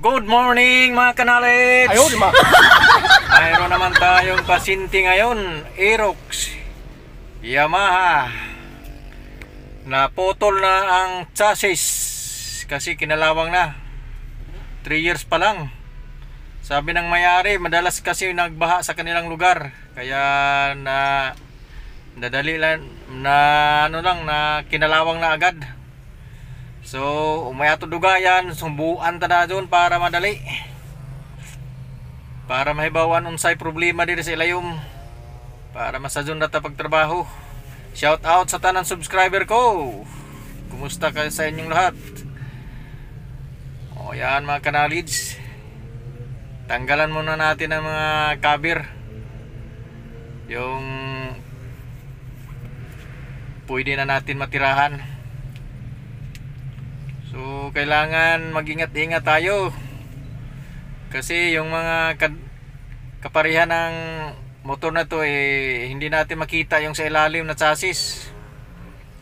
Good morning mga kanalits! Ayaw, di ba? Mayroon naman tayong pasinti ngayon, Aerox Yamaha. Naputol na ang chassis kasi kinalawang na. 3 years pa lang. Sabi ng may-ari, madalas kasi nagbaha sa kanilang lugar. Kaya nadali lang na kinalawang na agad. So, umayato dugayan, sumbuan ta na doon para madali. Para mahibawan unsay problema dito sa ilayom. Para masadyon na ta pagtrabaho. Shout out sa tanang subscriber ko. Kumusta kayo sa inyong lahat? O yan mga kanalids. Tanggalan muna natin ang mga cover. Yung pwede na natin matirahan. So kailangan mag-ingat-ingat tayo. Kasi yung mga kaparihan ng motor na to hindi natin makita yung sa ilalim na chassis.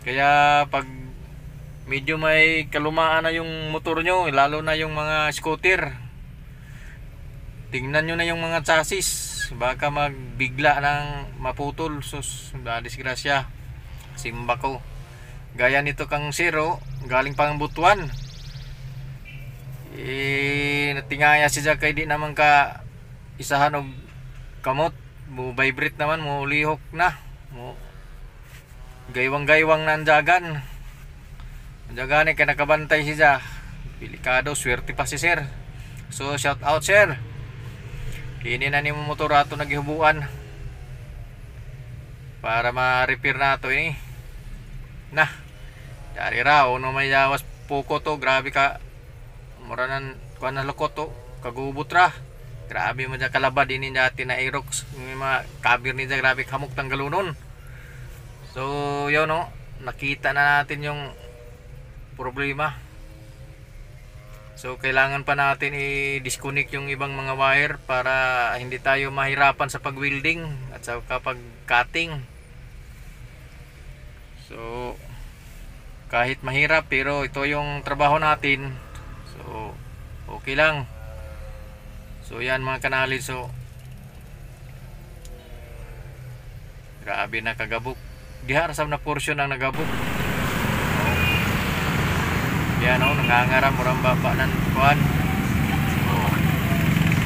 Kaya pag medyo may kalumaan na yung motor nyo, lalo na yung mga scooter, tingnan nyo na yung mga chassis. Baka magbigla ng maputol. Sus, disgrasya. Simba ko. Gaya nito kang Zero, galing pang Butuan. Natingaya siya kay di naman ka isahan og kamot. Mo vibrate naman, mo lihok na. Mo gaywang-gaywang na andagan. Andagan kay nakabantay siya. Delikado, swerte pa si Sir. So shout out Sir. Kini na ni mo motor ato naghihubuan. Para ma-repair na to ini. Nah, dari raw no may yawas puko to, grabe ka. Muranan kuan na loko to, kagubot ra. Grabe mo dya kalabad ini dati na Aerox, yung mga kabir ni dya, grabe kamok tanggalunon. So yun no, nakita na natin yung problema. So kailangan pa natin i-disconnect yung ibang mga wire para hindi tayo mahirapan sa pag-welding at sa kapag cutting. So kahit mahirap pero ito yung trabaho natin. So okay lang. So yan mga kanali, so grabe na kagabok. Diha rasam na portion ang nagabok. Yan o, nangangaram murang baba ng kuhan.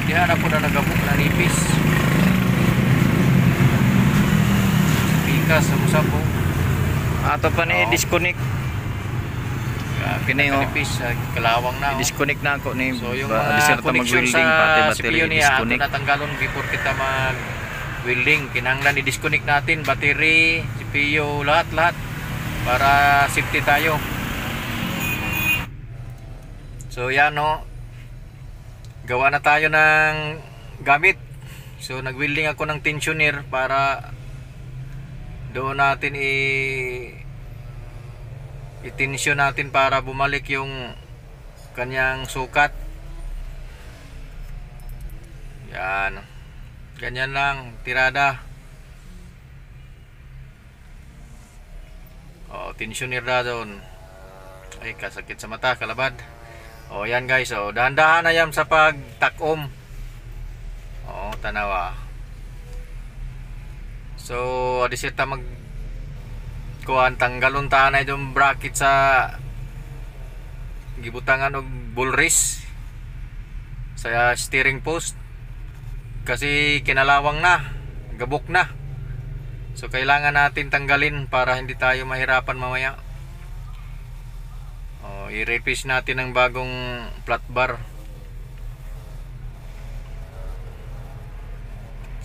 Diha na po na nagabok na nipis. Pikas sa musap po. Ato pa ni disconnect. Kini nipis, kalawang na. Disconnect na ako ni. So yung mga connection sa CPU niya ato natanggalon before kita mag welding. Kinahanglan i-disconnect natin battery, CPU, lahat para safety tayo. So yan no, gawa na tayo ng gamit. So nag-welding ako ng tensioner para doon natin i-tension natin para bumalik yung kanyang sukat. Yan, ganyan lang tirada. Tensioner na doon. Ay kasakit sa mata, kalabad. Yan guys, dahan-dahan na yan sa pagtakom. Tanawa. So adisita mag kuan tanggalon ta na yung bracket sa gibutangan og bullris sa steering post kasi kinalawang na, gabok na. So kailangan natin tanggalin para hindi tayo mahirapan mamaya. I-replace natin ng bagong flat bar.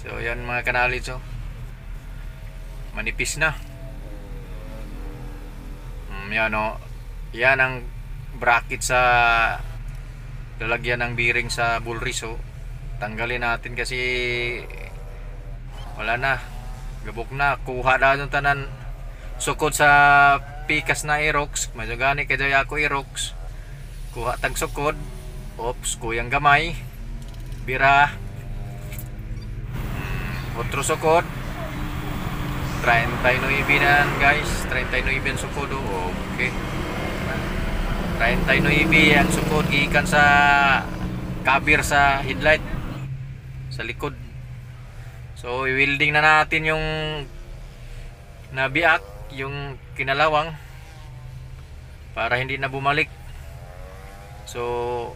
So yan mga kanali, so manipis na. Yan o, yan ang bracket sa lalagyan ng bearing sa bullris. Tanggalin natin kasi wala na, gabok na. Kuha na yung tanan sukod sa pikas na Aerox. Medyo gani kaya ako Aerox. Kuha tag sukod. Oops, kuyang gamay. Bira. Otro sukod. 39 na guys, 39 ang sukod. Okay. 39 ang sukod gikan sa cover sa headlight sa likod. So i-welding na natin yung nabiak, yung kinalawang, para hindi na bumalik. So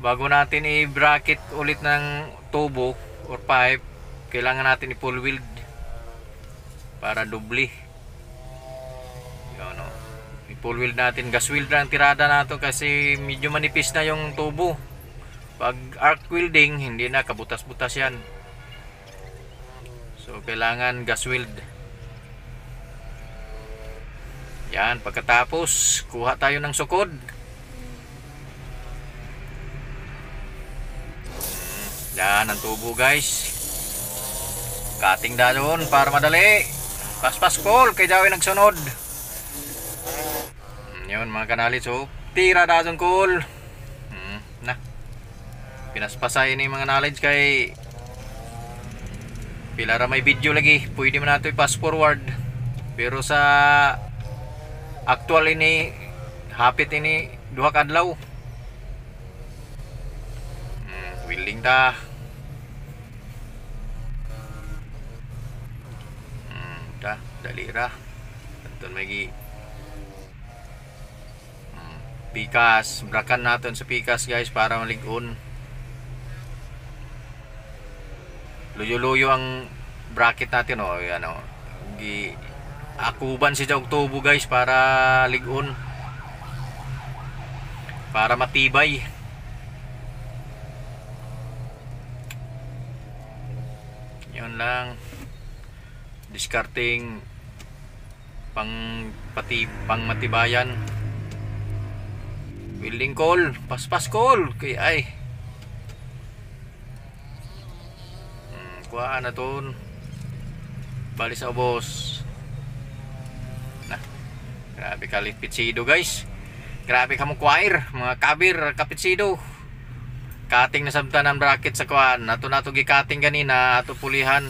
bago natin i-bracket ulit ng tubo or pipe, kailangan natin i-full weld para doble. Yun, no? I-full weld natin, gas weld lang tirada nato kasi medyo manipis na yung tubo. Pag arc welding, hindi na, kabutas-butas yan. So kailangan gas weld. Yan, pagkatapos kuha tayo ng sukod. Yan ang tubo guys. Cutting na doon para madali. Paspas call kay Jawi nagsunod. Yun mga kanalit. So tira na doon call. Na pinaspasay ni mga knowledge kay pilara may video lagi. Pwede mo nato i-pass forward. Pero sa actual ini hapit ini duha ka adlaw. Willing ta. Da, dali ra. Tanton may pikas, brakan natin sa pikas guys para maligon. Luyo-luyo ang bracket natin, oh, yan, oh. Akuban si Jog tubo guys para ligon. Para matibay. Yun lang. Discarding pang matibayan. Welding call, paspas call kay ay. Kuha na ton. Bali sa ubos. Nah. Grabe ka pitsido guys. Grabe ka mo choir, mga kabir kapitsido. Cutting na sabtan ang bracket sa kuan. Nato gi-cutting ganina, ato pulihan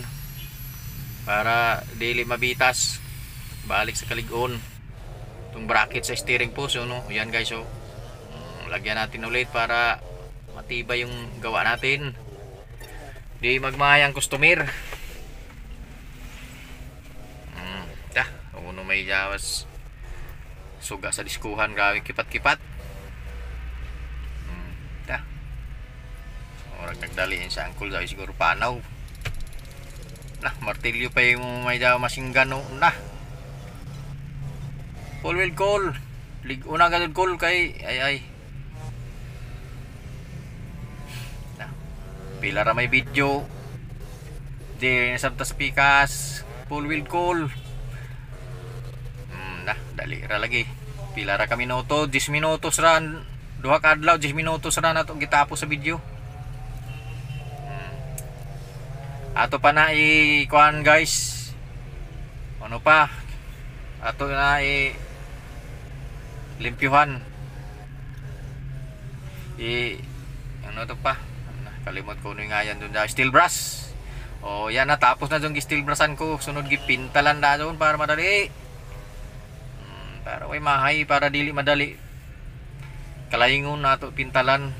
para dili mabitas. Balik sa kaligon. Tung bracket sa steering post, no. Yan guys, so lagyan natin ulit para matibay yung gawa natin. Di magmayang customer. Uno may jawas suga sa diskuhan, grabe kipat-kipat. Orang nagdaliin sa angkol daw siguro panaw. Nah, martilyo pa yung may jawa masinggan, no. Nah. Full wheel call. Una gadud call kay ay. Pila ra may video di nasabta sa pikas. Full wheel call. Nah, dali ra lagi. Pila ra ka minuto, 10 minutos ra, duha ka adlaw 10 minutos ra nato gitapos sa video. Ato pa na i-kuan guys. Ano pa? Ato na limpyuhan. Ano to pa? Kalimot ko nung nga yan doon na steel brush. O yan na, tapos na doon steel brushan ko. Sunod gipintalan na doon para madali. Para way mahay, para dili madali. Kalayingon na to pintalan.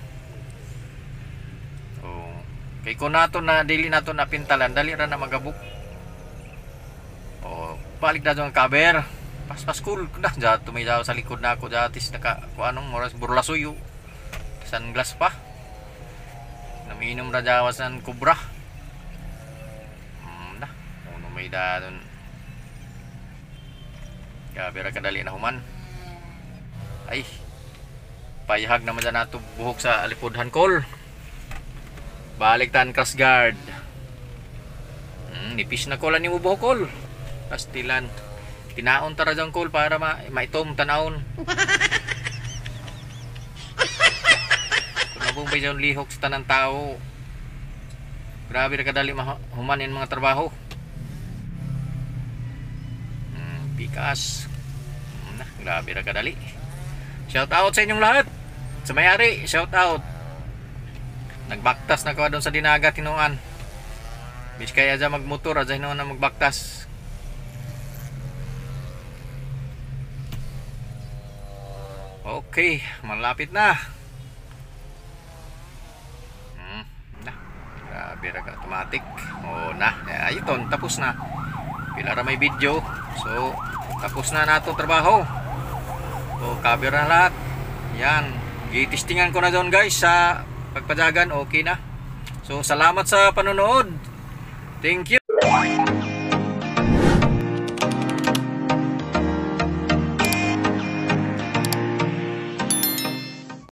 O kay ko nato na dili nato na pintalan, dali ra na magabuk. O balik na doon cover. Paspas cool na jato may daw sa likod na ako datis naka ko anong oras burlasuyo. Sunglass pa. Naminom ra jawasan kubra. Na, uno may dadon. Kabira kadali na human. Ay. Payahag naman dyan nato buhok sa alipudhan kol. Balik tan cross guard. Nipis na kolan ni mo buhok kol. Pastilan. Tinaon tara dyan kol para maitom tanawon. Kung ba yung lihok sa tanang tao. Grabe na kadali humanin mga trabaho. Pikas. Grabe na kadali. Shout out sa inyong lahat. Sa mayari, shout out. Nagbaktas na ko doon sa dinaga tinuan. Bis kaya dyan magmotor, dyan noon na magbaktas. Okay, malapit na. cover automatic. O na, ayun, tapos na. Pila ra may video. So, tapos na nato trabaho. So, cover na lahat. Yan. Gitistingan ko na doon guys sa pagpadagan. Okay na. So, salamat sa panonood. Thank you.